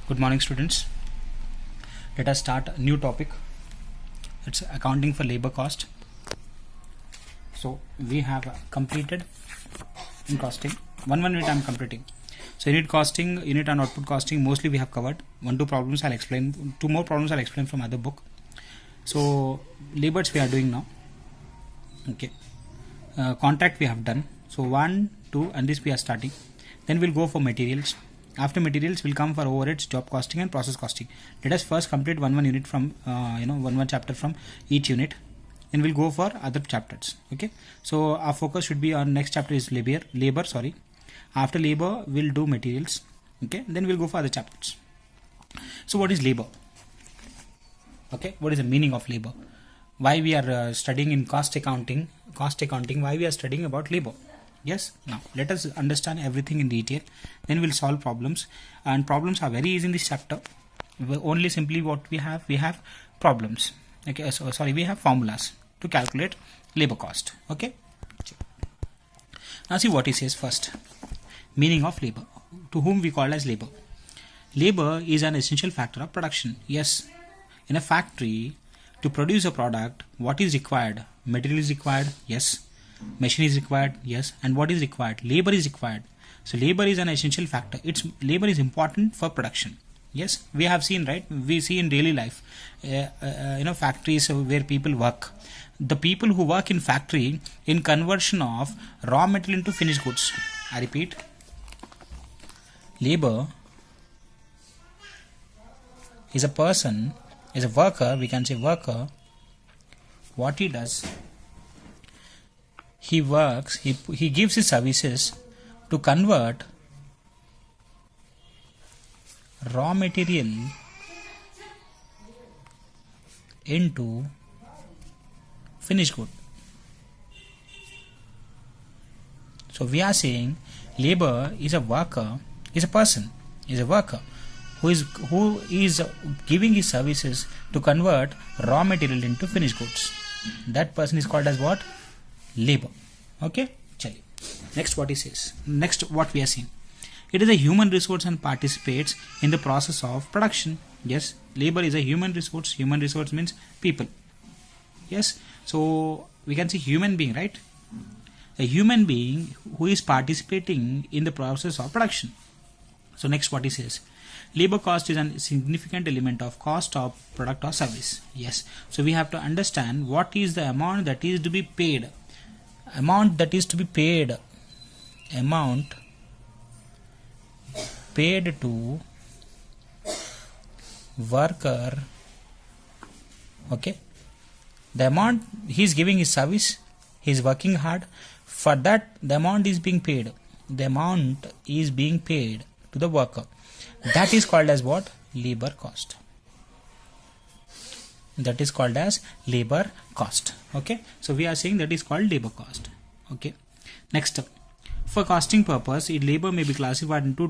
Good morning, students. Let us start a new topic. It's accounting for labor cost. So we have completed in costing. One unit I am completing. So unit costing, unit and output costing mostly we have covered. Two more problems I'll explain from other book. So labors we are doing now. Okay. Contract we have done. So 1, 2 and this we are starting. Then we'll go for materials. After materials will come for overheads, job costing and process costing. Let us first complete one unit from one chapter from each unit. Then we'll go for other chapters. Okay. So our focus should be on next chapter is labor. After labor we'll do materials. Okay. Then we'll go for other chapters. So what is labor? Okay. What is the meaning of labor? Why we are studying in cost accounting? Why we are studying about labor? Yes. Now let us understand everything in detail. Then we'll solve problems, and problems are very easy in this chapter. Only simply what we have problems. Okay. So sorry, we have formulas to calculate labor cost. Okay. Now see what he says first. Meaning of labor, to whom we call as labor. Labor is an essential factor of production. Yes. In a factory, to produce a product, what is required? Material is required. Yes. Machine is required. Yes. And what is required? Labor is required. So labor is an essential factor. Labor is important for production. Yes, we have seen, right? We see in daily life, factories where people work. The people who work in factory in conversion of raw material into finished goods. I repeat, labor is a person, is a worker. We can say worker. What he does, he works. He gives his services to convert raw material into finished good. So we are saying labor is a worker, is a person, is a worker who is giving his services to convert raw material into finished goods. That person is called as what? Labor. Okay. Chali. Next what he says. Next what we are seeing. It is a human resource and participates in the process of production. Yes. Labor is a human resource. Human resource means people. Yes. So we can say human being, right? A human being who is participating in the process of production. So next what he says. Labor cost is a significant element of cost of product or service. Yes. So we have to understand what is the amount that is to be paid. Amount paid to worker. Okay. The amount he is giving his service, he is working hard. For that, the amount is being paid. The amount is being paid to the worker. That is called as what? Labor cost. That is called as labor cost. Okay. So we are saying that is called labor cost. Okay. Next, for costing purpose, labor may be classified into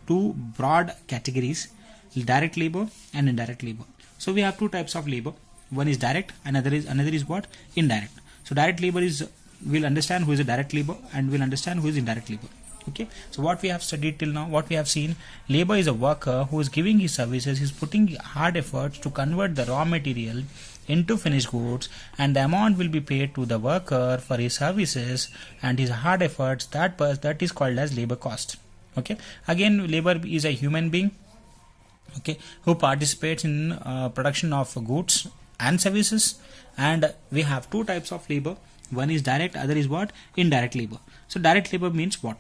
two broad categories: direct labor and indirect labor. So we have two types of labor. One is direct, another is what? Indirect. So direct labor is, we'll understand who is a direct labor and we'll understand who is indirect labor. Okay. So what we have studied till now, what we have seen, labor is a worker who is giving his services, is putting hard efforts to convert the raw material into finished goods, and the amount will be paid to the worker for his services and his hard efforts. That is called as labor cost. Okay. Again, labor is a human being, okay, who participates in production of goods and services. And we have two types of labor. One is direct, other is what? Indirect labor. So direct labor means what?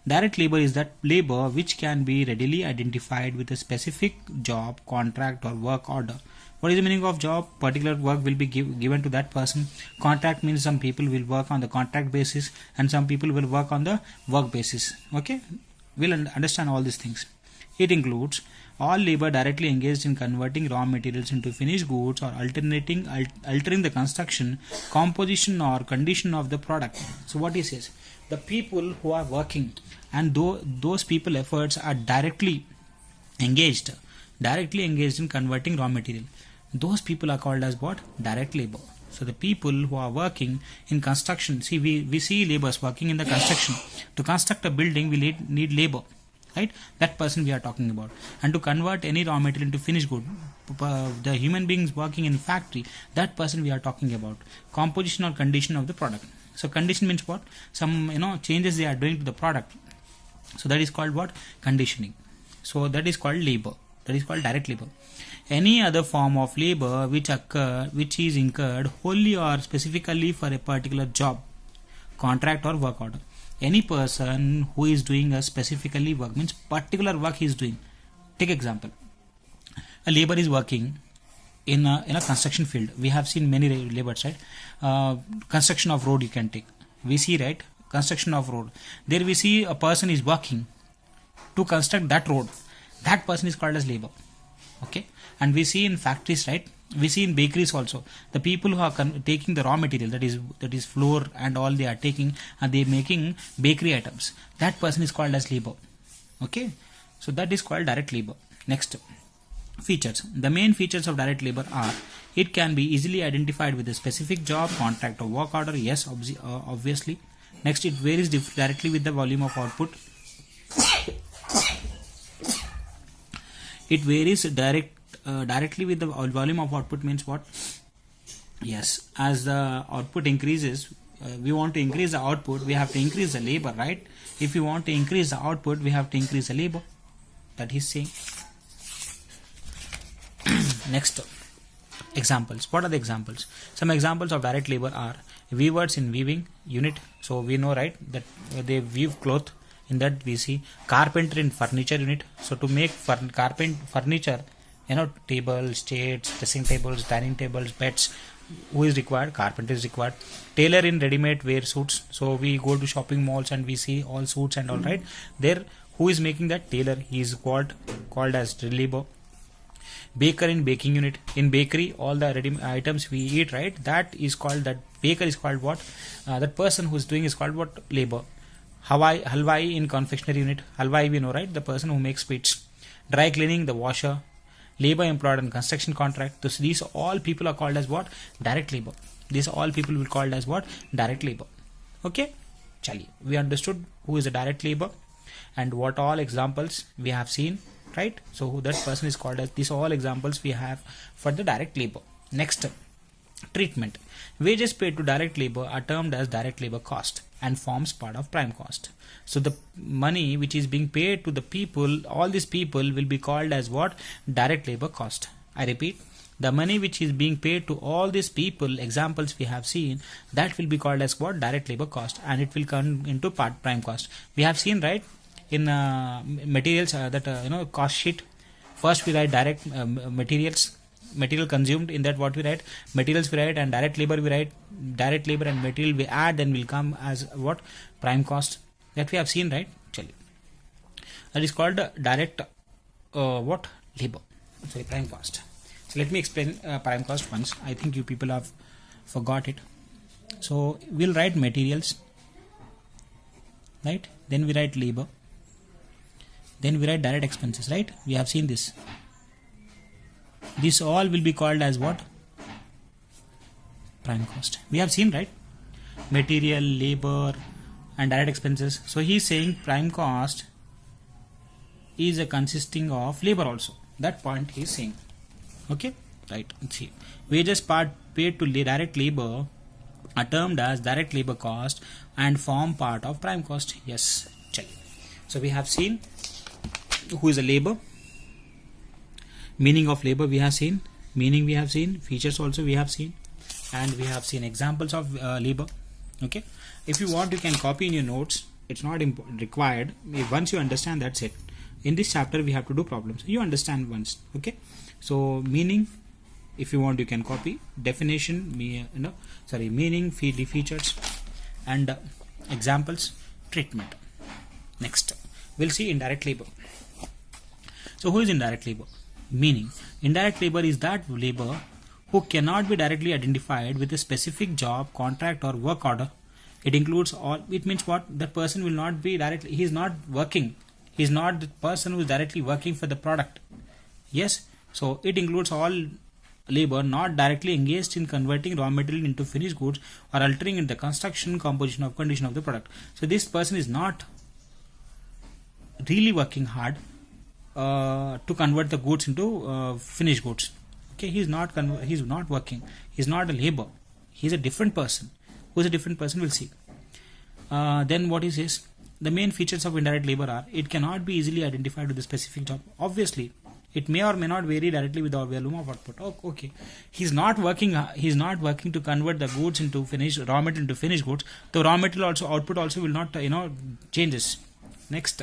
Direct labor is that labor which can be readily identified with a specific job, contract or work order. What is the meaning of job? Particular work will be given to that person. Contract means some people will work on the contract basis and some people will work on the work basis. Okay. We'll understand all these things. It includes all labor directly engaged in converting raw materials into finished goods or altering the construction, composition or condition of the product. So what he says, the people who are working and those people efforts are directly engaged in converting raw material. Those people are called as what? Direct labor. So the people who are working in construction, see we see laborers working in the construction. To construct a building we need labor. right? That person we are talking about. And to convert any raw material into finished good, the human beings working in factory, that person we are talking about. Composition or condition of the product. So condition means what? Some changes they are doing to the product. So that is called what? Conditioning. So that is called labor. That is called direct labor. Any other form of labor which is incurred wholly or specifically for a particular job, contract or work order. Any person who is doing a specifically work, means particular work he is doing. Take example. A labor is working in a construction field. We have seen many labors, right? Construction of road you can take. We see, right? Construction of road. There we see a person is working to construct that road. That person is called as labor. Okay. And we see in factories, right? We see in bakeries also, the people who are taking the raw material, that is flour and all, they are taking and they are making bakery items. That person is called as labor. Okay, so that is called direct labor. Next, features. The main features of direct labor are: it can be easily identified with a specific job, contract or work order. Yes, obviously. Next, it varies directly with the volume of output. It varies directly with the volume of output means what? Yes, as the output increases, we want to increase the output, we have to increase the labor, right? If we want to increase the output, we have to increase the labor. That is saying. Next, examples. What are the examples? Some examples of direct labor are weavers in weaving unit. So we know, right, that they weave cloth. In that we see carpenter in furniture unit. So to make furniture, tables, chairs, dressing tables, dining tables, beds, who is required? Carpenter is required. Tailor in ready-made wear suits. So we go to shopping malls and we see all suits and all, right? There, who is making that? Tailor. He is called as labor. Baker in baking unit. In bakery, all the ready items we eat, right? That baker is called what? That person who is doing is called what? Labor. Halwai in confectionery unit. Halwai we know, right? The person who makes sweets. Dry cleaning, the washer. Labor employed on construction contract. So these all people are called as what? Direct labor. These all people will be called as what? Direct labor. Okay? Chali. We understood who is a direct labor and what all examples we have seen, right? So who that person is called as. These all examples we have for the direct labor. Next, treatment. Wages paid to direct labor are termed as direct labor cost and forms part of prime cost. So the money which is being paid to the people, all these people will be called as what? Direct labor cost. I repeat, the money which is being paid to all these people, examples we have seen, that will be called as what? Direct labor cost, and it will come into prime cost. We have seen, right, in materials cost sheet. First we write direct material consumed. In that what we write? Materials we write, and direct labor we write. Direct labor and material we add, then will come as what? Prime cost. That we have seen, right? Chali. That is called direct what? Labor. Sorry, prime cost. So let me explain prime cost once. I think you people have forgot it. So we'll write materials, right? Then we write labor. Then we write direct expenses, right? We have seen this. This all will be called as what? Prime cost. We have seen, right? Material, labor and direct expenses. So he is saying prime cost is consisting of labor also. That point he is saying. Okay, right. Let's see. Wages paid to direct labor are termed as direct labor cost and form part of prime cost. Yes, check. So we have seen who is a labor. Meaning of labor we have seen. Meaning we have seen. Features also we have seen. And we have seen examples of labor. Okay. If you want, you can copy in your notes. It's not required. Once you understand, that's it. In this chapter, we have to do problems. You understand once. Okay. So meaning, if you want, you can copy. Definition, meaning, features, and examples, treatment. Next, we'll see indirect labor. So who is indirect labor? Meaning, indirect labor is that labor who cannot be directly identified with a specific job, contract or work order. It includes all. It means what? That person will not be directly, he is not working. He is not the person who is directly working for the product. Yes. So it includes all labor not directly engaged in converting raw material into finished goods or altering in the construction, composition or condition of the product. So this person is not really working hard to convert the goods into finished goods. Okay, he's not working. He's not a labor. He's a different person. Who's a different person? We'll see. Then what he says, the main features of indirect labor are it cannot be easily identified with the specific job. Obviously, it may or may not vary directly with the volume of output. Oh, okay, he's not working. He's not working to convert the goods into raw material into finished goods. The raw material output also will not changes. Next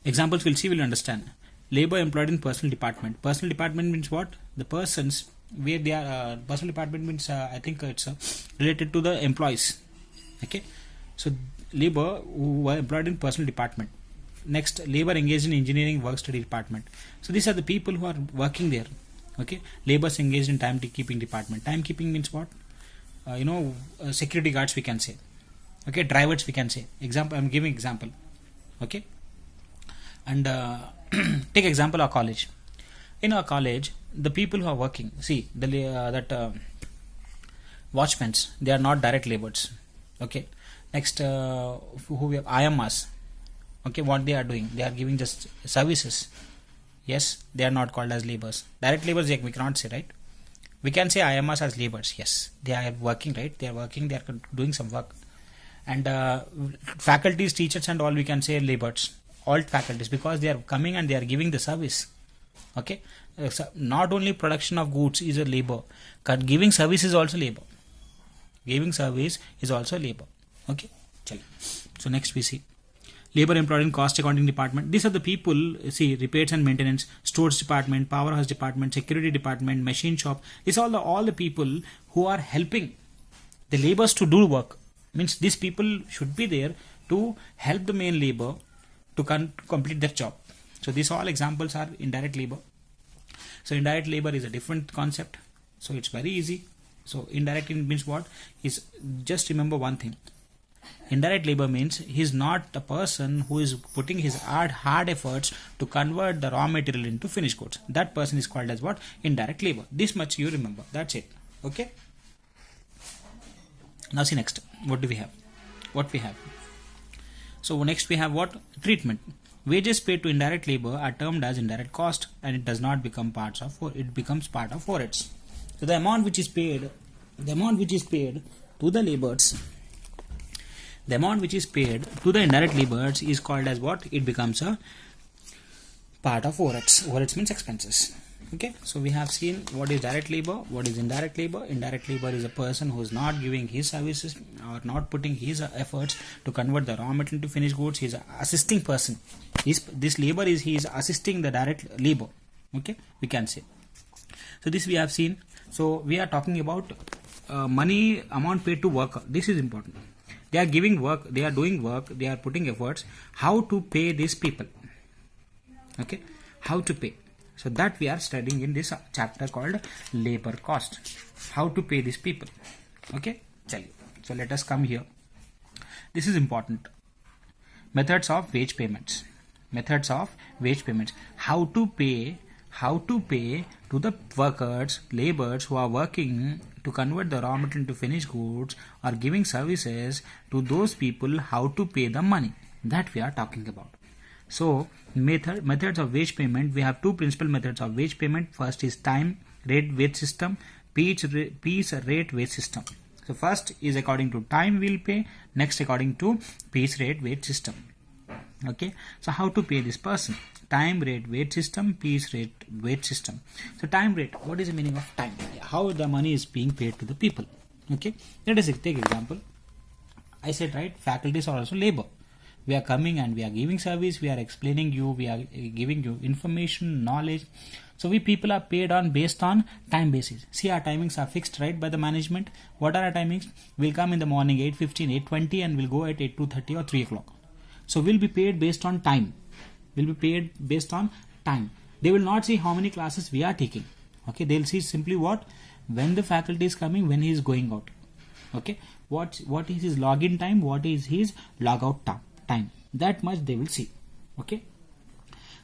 examples we'll see, we'll understand. Labor employed in personal department. Personal department means what? The persons where they are. Personal department means I think it's related to the employees. Okay, so labor who were employed in personal department. Next, labor engaged in engineering work study department. So these are the people who are working there. Okay, laborers engaged in timekeeping department. Timekeeping means what? Security guards we can say. Okay, drivers we can say. Example, I'm giving example. Okay, and take example our college. In our college, the people who are working, see the watchmen, they are not direct laborers. Okay, next who we have IMRs. Okay, what they are doing, they are giving just services. Yes, they are not called as laborers. Direct laborers we cannot say, right? We can say IMRs as laborers. Yes, they are working, right? They are working, they are doing some work. And faculties, teachers and all we can say laborers. All faculties, because they are coming and they are giving the service. Okay, so not only production of goods is a labor, giving service is also labor. Giving service is also labor. Okay, so next we see labor employed in cost accounting department. These are the people, see, repairs and maintenance, stores department, powerhouse department, security department, machine shop. These are all the people who are helping the laborers to do work. Means these people should be there to help the main labor to complete their job. So these all examples are indirect labor. So indirect labor is a different concept. So it's very easy. So indirect means what? Is just remember one thing. Indirect labor means he's not a person who is putting his hard efforts to convert the raw material into finished goods. That person is called as what? Indirect labor. This much you remember. That's it. Okay. Now see next. What do we have? What we have? So next we have what? Treatment. Wages paid to indirect labor are termed as indirect cost, and it does not become it becomes part of overheads. So the amount which is paid to the laborers, the amount which is paid to the indirect laborers is called as what? It becomes a part of overheads. Overheads means expenses. Okay, so we have seen what is direct labor, what is indirect labor. Indirect labor is a person who is not giving his services or not putting his efforts to convert the raw material into finished goods. He is an assisting person. This labor he is assisting the direct labor. Okay, we can say. So this we have seen. So we are talking about money amount paid to worker. This is important. They are giving work, they are doing work, they are putting efforts. How to pay these people? Okay, how to pay? So that we are studying in this chapter called labor cost. How to pay these people? Okay, so let us come here. This is important. Methods of wage payments. Methods of wage payments. How to pay to the workers, laborers who are working to convert the raw material into finished goods or giving services to those people. How to pay the money, that we are talking about. So methods of wage payment, we have two principal methods of wage payment. First is time rate wage system, piece rate wage system. So first is according to time we'll pay, next according to piece rate wage system. Okay, so how to pay this person? Time rate wage system, piece rate wage system. So time rate, what is the meaning of time? How the money is being paid to the people. Okay, let us take example. I said, right, faculties are also labor. We are coming and we are giving service, we are explaining you, we are giving you information, knowledge. So we people are paid on based on time basis. See, our timings are fixed, right, by the management. What are our timings? We'll come in the morning 8:15, 8:20 and we'll go at 2:30 or 3 o'clock. So we'll be paid based on time. We'll be paid based on time. They will not see how many classes we are taking. Okay, they'll see simply what? When the faculty is coming, when he is going out. Okay, what is his login time, what is his logout time. That much they will see. Okay,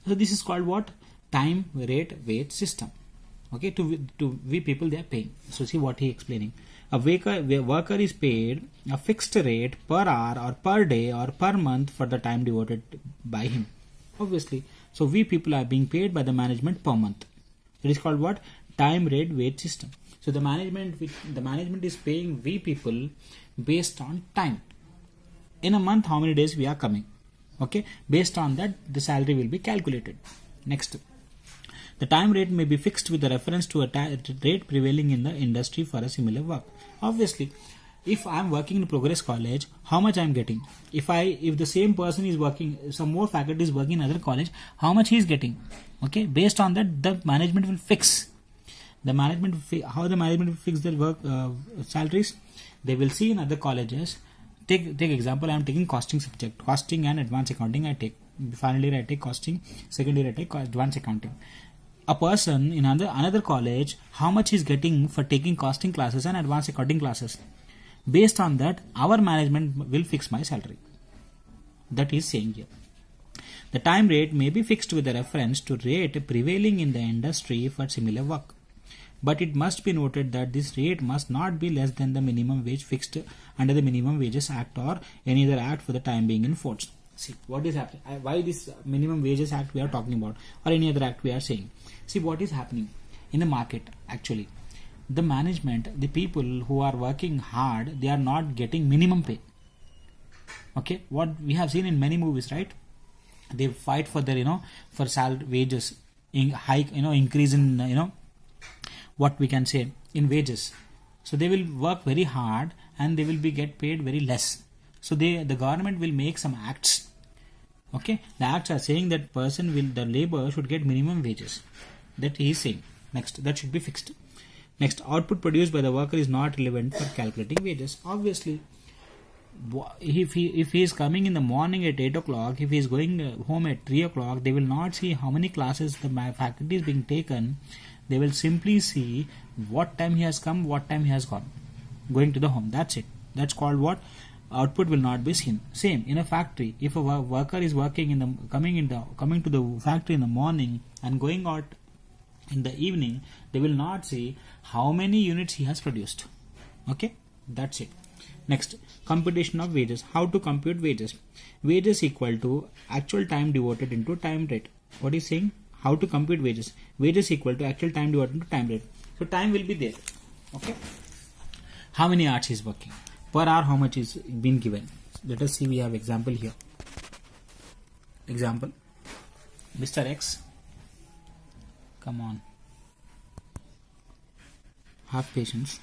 so this is called what? Time rate wage system. Okay, to we people they are paying. So see what he explaining. A worker is paid a fixed rate per hour or per day or per month for the time devoted by him. Obviously, so we people are being paid by the management per month. It is called what? Time rate wage system. So the management is paying we people based on time. In a month, how many days we are coming? Okay, based on that, the salary will be calculated. Next. The time rate may be fixed with a reference to a rate prevailing in the industry for a similar work. Obviously, if I am working in Progress College, how much I am getting? If the same person is working, some more faculty is working in other college, how much he is getting? Okay, based on that, the management will fix. How the management will fix their work salaries? They will see in other colleges. Take example. I am taking costing subject, costing and advanced accounting. I take final year I take costing, second year I take advanced accounting. A person in another college, how much he is getting for taking costing classes and advanced accounting classes? Based on that, our management will fix my salary. That is saying here. The time rate may be fixed with a reference to rate prevailing in the industry for similar work. But it must be noted that this rate must not be less than the minimum wage fixed under the Minimum Wages Act or any other act for the time being in force. See what is happening. Why this Minimum Wages Act we are talking about, or any other act we are saying. See what is happening in the market. Actually, the management, the people who are working hard, they are not getting minimum pay. Okay, what we have seen in many movies, right? They fight for their for salary, wages, increase in what we can say in wages. So they will work very hard and they will be get paid very less. So the government will make some acts. Okay, the acts are saying that the labor should get minimum wages. That he is saying. Next, that should be fixed. Next, output produced by the worker is not relevant for calculating wages. Obviously, if he is coming in the morning at 8 o'clock, if he is going home at 3 o'clock, they will not see how many classes the faculty is being taken. They will simply see what time he has come, what time he has gone, going to the home. That's it. That's called what? Output will not be seen. Same in a factory. If a worker is working coming to the factory in the morning and going out in the evening, they will not see how many units he has produced. Okay, that's it. Next, computation of wages. How to compute wages? Wages equal to actual time devoted into time rate. What is saying? How to compute wages? Wages equal to actual time divided into time rate. So time will be there. Okay. How many hours is working? Per hour, how much is been given? Let us see. We have example here. Example. Mr. X. Come on. Have patience.